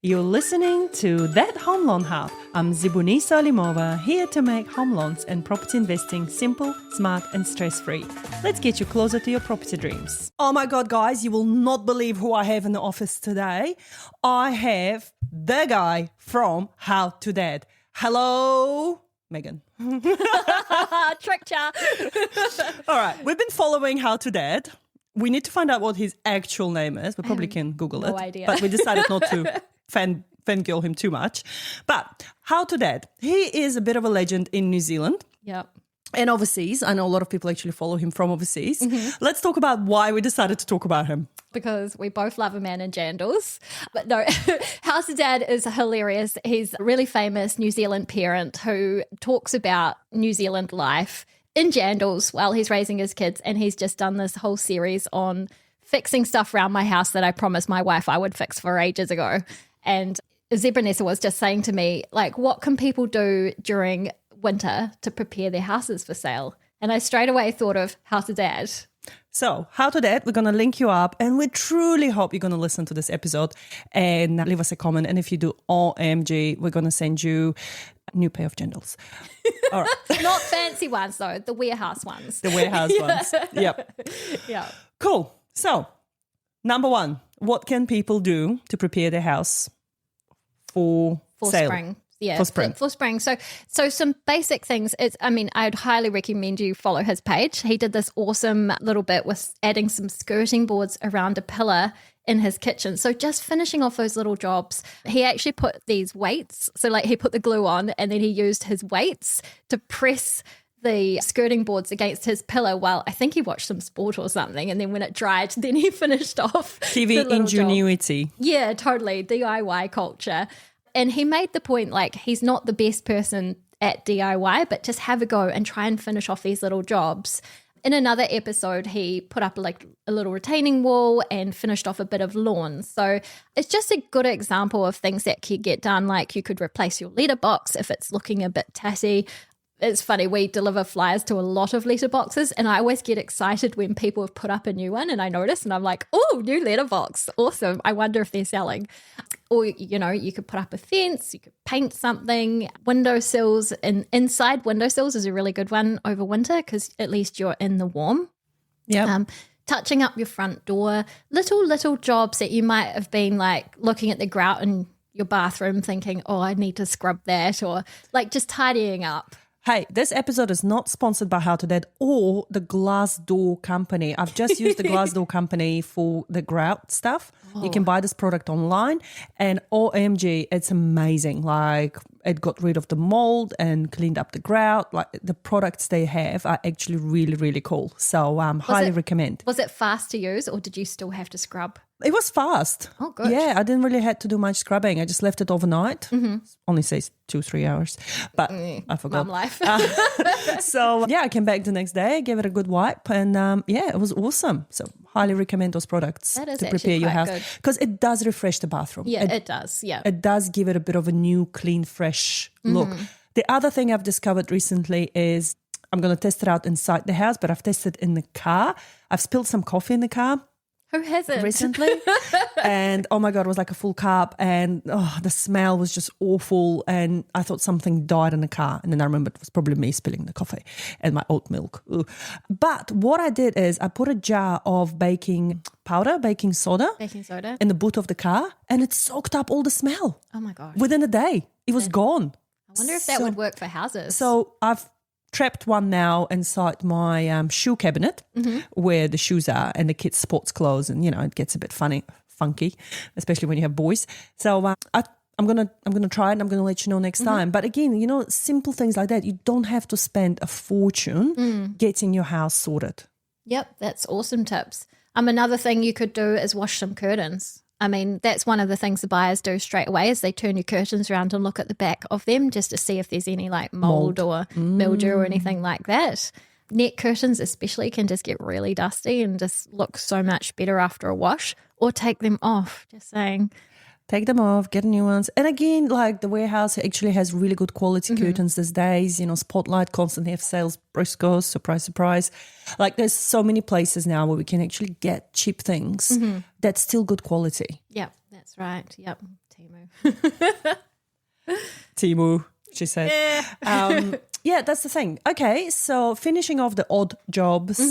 You're listening to That Home Loan Hub. I'm Zibuni Salimova, here to make home loans and property investing simple, smart and stress-free. Let's get you closer to your property dreams. Oh my God, guys, you will not believe who I have in the office today. I have the guy from How to Dad. Hello, Megan. Tricked ya. All right, we've been following How to Dad. We need to find out what his actual name is. We probably can Google it. No idea. But we decided not to fangirl him too much. But How to Dad, he is a bit of a legend in New Zealand. Yep. And overseas. I know a lot of people actually follow him from overseas. Mm-hmm. Let's talk about why we decided to talk about him. Because we both love a man in jandals. But no, House of Dad is hilarious. He's a really famous New Zealand parent who talks about New Zealand life in jandals while he's raising his kids. And he's just done this whole series on fixing stuff around my house that I promised my wife I would fix for ages ago. And Zebranessa was just saying to me, like, what can people do during winter to prepare their houses for sale? And I straight away thought of House of Dad. So, How to Dad, we're going to link you up, and we truly hope you're going to listen to this episode and leave us a comment. And if you do, OMG, we're going to send you a new pair of jandals. All right. Not fancy ones, though, the warehouse ones. The warehouse ones. Yep. Yeah. Cool. So, number one, what can people do to prepare their house for sale? Spring. Yeah, for spring. For spring. So some basic things. I'd highly recommend you follow his page. He did this awesome little bit with adding some skirting boards around a pillar in his kitchen. So just finishing off those little jobs. He actually put these weights. So like he put the glue on and then he used his weights to press the skirting boards against his pillar while I think he watched some sport or something. And then when it dried, then he finished off. Kiwi ingenuity. Job. Yeah, totally. DIY culture. And he made the point, like, he's not the best person at DIY, but just have a go and try and finish off these little jobs. In another episode, he put up a little retaining wall and finished off a bit of lawn. So it's just a good example of things that can get done. Like you could replace your letterbox if it's looking a bit tatty. It's funny, we deliver flyers to a lot of letterboxes and I always get excited when people have put up a new one and I notice and I'm like, oh, new letterbox. Awesome. I wonder if they're selling. Or, you could put up a fence, you could paint something, windowsills, and inside windowsills is a really good one over winter because at least you're in the warm. Yeah. Touching up your front door, little jobs that you might have been like looking at the grout in your bathroom thinking, oh, I need to scrub that, or like just tidying up. Hey, this episode is not sponsored by How to Dad or the Glass Door Company. I've just used the Glass Door Company for the grout stuff. Oh. You can buy this product online and OMG, it's amazing. Like it got rid of the mould and cleaned up the grout. Like the products they have are actually really, really cool. So highly recommend. Was it fast to use or did you still have to scrub? It was fast. Oh, good. Yeah, I didn't really have to do much scrubbing. I just left it overnight. Mm-hmm. Only says 2-3 hours, but I forgot. Mum life. So yeah, I came back the next day, gave it a good wipe, and it was awesome. So highly recommend those products to prepare your house because it does refresh the bathroom. Yeah, it does. Yeah, it does give it a bit of a new, clean, fresh look. Mm-hmm. The other thing I've discovered recently is I'm going to test it out inside the house, but I've tested it in the car. I've spilled some coffee in the car. Who hasn't? Recently. And oh my God, it was like a full cup and the smell was just awful. And I thought something died in the car. And then I remembered it was probably me spilling the coffee and my oat milk. Ooh. But what I did is I put a jar of baking soda in the boot of the car and it soaked up all the smell. Oh my gosh. Within a day, it was gone. I wonder if that would work for houses. So I've trapped one now inside my shoe cabinet where the shoes are and the kids' sports clothes, and it gets a bit funky, especially when you have boys. So I'm gonna try it and I'm gonna let you know next time. But again, simple things like that. You don't have to spend a fortune getting your house sorted. Yep, that's awesome tips. Another thing you could do is wash some curtains. That's one of the things the buyers do straight away is they turn your curtains around and look at the back of them just to see if there's any like mould or mildew or anything like that. Net curtains especially can just get really dusty and just look so much better after a wash, or take them off, just saying. Take them off, get new ones. And again, like the warehouse actually has really good quality curtains these days. Spotlight constantly have sales, Briscoes, surprise, surprise. Like there's so many places now where we can actually get cheap things that's still good quality. Yep, that's right. Yep. Temu. Timu, she said. Yeah, that's the thing. Okay, so finishing off the odd jobs,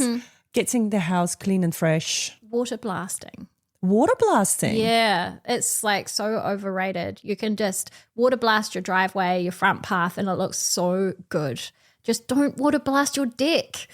getting the house clean and fresh. Water blasting. Water blasting? Yeah, it's like so overrated. You can just water blast your driveway, your front path, and it looks so good. Just don't water blast your deck.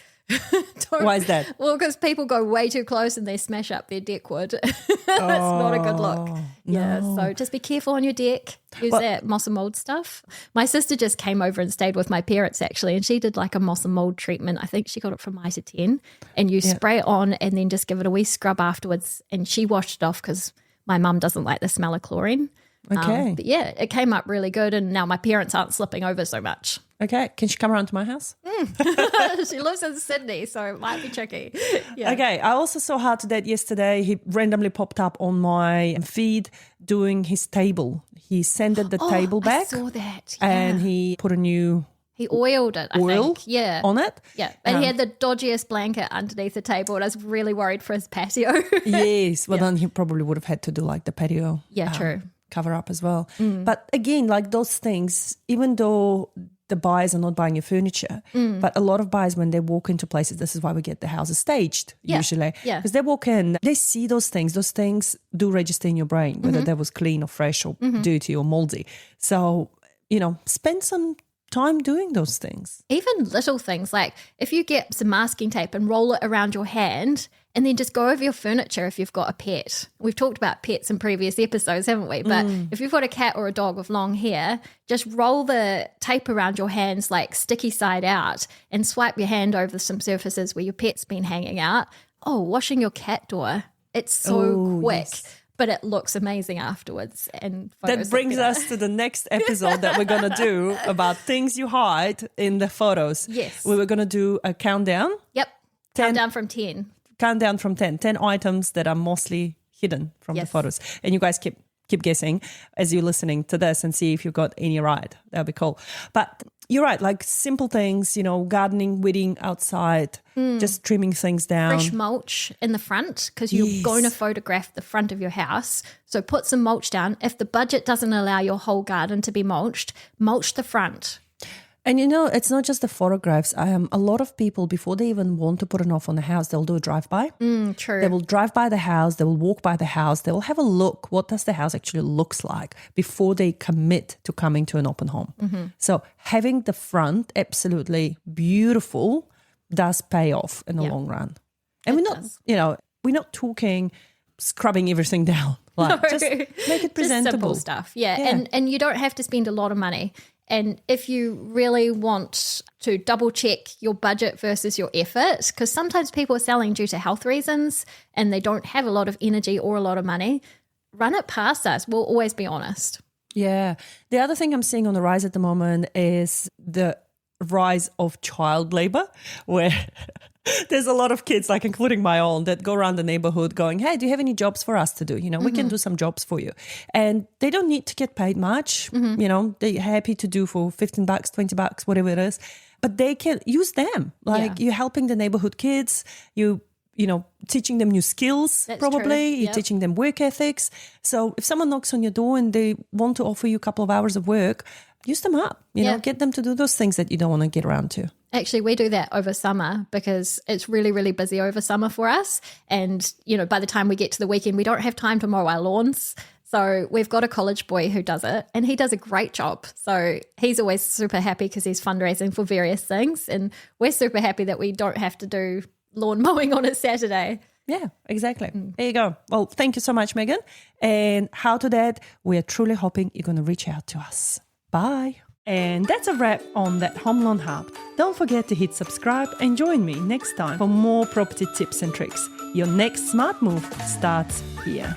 Why is that? Well, because people go way too close and they smash up their deck wood. It's not a good look. Yeah, so just be careful on your deck. Use that moss and mould stuff. My sister just came over and stayed with my parents actually, and she did like a moss and mould treatment. I think she got it from Mitre 10, and you spray it on and then just give it a wee scrub afterwards, and she washed it off because my mum doesn't like the smell of chlorine. Okay. But yeah, it came up really good, and now my parents aren't slipping over so much. Okay. Can she come around to my house? She lives in Sydney, so it might be tricky. Yeah. Okay. I also saw How to Date yesterday. He randomly popped up on my feed doing his table. He sanded the table back. I saw that. And he put a new he oiled it, I think. Yeah. on it. Yeah. And he had the dodgiest blanket underneath the table, and I was really worried for his patio. Yes. Well, then he probably would have had to do like the patio. Yeah, true. Cover up as well. But again, like those things, even though the buyers are not buying your furniture, but a lot of buyers, when they walk into places, this is why we get the houses staged usually. Yeah. Because they walk in, they see those things do register in your brain, whether that was clean or fresh or dirty or moldy. So, spend some time doing those things. Even little things like if you get some masking tape and roll it around your hand and then just go over your furniture if you've got a pet. We've talked about pets in previous episodes, haven't we? But if you've got a cat or a dog with long hair, just roll the tape around your hands like sticky side out and swipe your hand over some surfaces where your pet's been hanging out. Oh, washing your cat door. It's so quick. Yes. But it looks amazing afterwards. And that brings us to the next episode that we're going to do about things you hide in the photos. Yes. We were going to do a countdown. Yep. Countdown from 10. Countdown from 10. 10 items that are mostly hidden from the photos. And you guys keep guessing as you're listening to this and see if you've got any right. That'd be cool. But you're right, like simple things, gardening, weeding outside, just trimming things down. Fresh mulch in the front because you're going to photograph the front of your house. So put some mulch down. If the budget doesn't allow your whole garden to be mulch the front. And it's not just the photographs. A lot of people, before they even want to put an offer on the house, they'll do a drive-by. True. They will drive by the house. They will walk by the house. They will have a look. What does the house actually looks like before they commit to coming to an open home? Mm-hmm. So having the front absolutely beautiful does pay off in the long run. And we're not talking scrubbing everything down. Like, just make it presentable. Just simple stuff. Yeah. And you don't have to spend a lot of money. And if you really want to double check your budget versus your effort, because sometimes people are selling due to health reasons and they don't have a lot of energy or a lot of money, run it past us. We'll always be honest. Yeah. The other thing I'm seeing on the rise at the moment is the rise of child labor, where there's a lot of kids, like including my own, that go around the neighborhood going, hey, do you have any jobs for us to do? We can do some jobs for you. And they don't need to get paid much. They're happy to do for $15, $20, whatever it is. But they can use them. Like you're helping the neighborhood kids. You teaching them new skills. That's probably. True. You're teaching them work ethics. So if someone knocks on your door and they want to offer you a couple of hours of work, use them up. Get them to do those things that you don't want to get around to. Actually, we do that over summer because it's really, really busy over summer for us. And, by the time we get to the weekend, we don't have time to mow our lawns. So we've got a college boy who does it and he does a great job. So he's always super happy because he's fundraising for various things. And we're super happy that we don't have to do lawn mowing on a Saturday. Yeah, exactly. There you go. Well, thank you so much, Megan. And How to Date, we are truly hoping you're going to reach out to us. Bye. And that's a wrap on That Home Loan Hub. Don't forget to hit subscribe and join me next time for more property tips and tricks. Your next smart move starts here.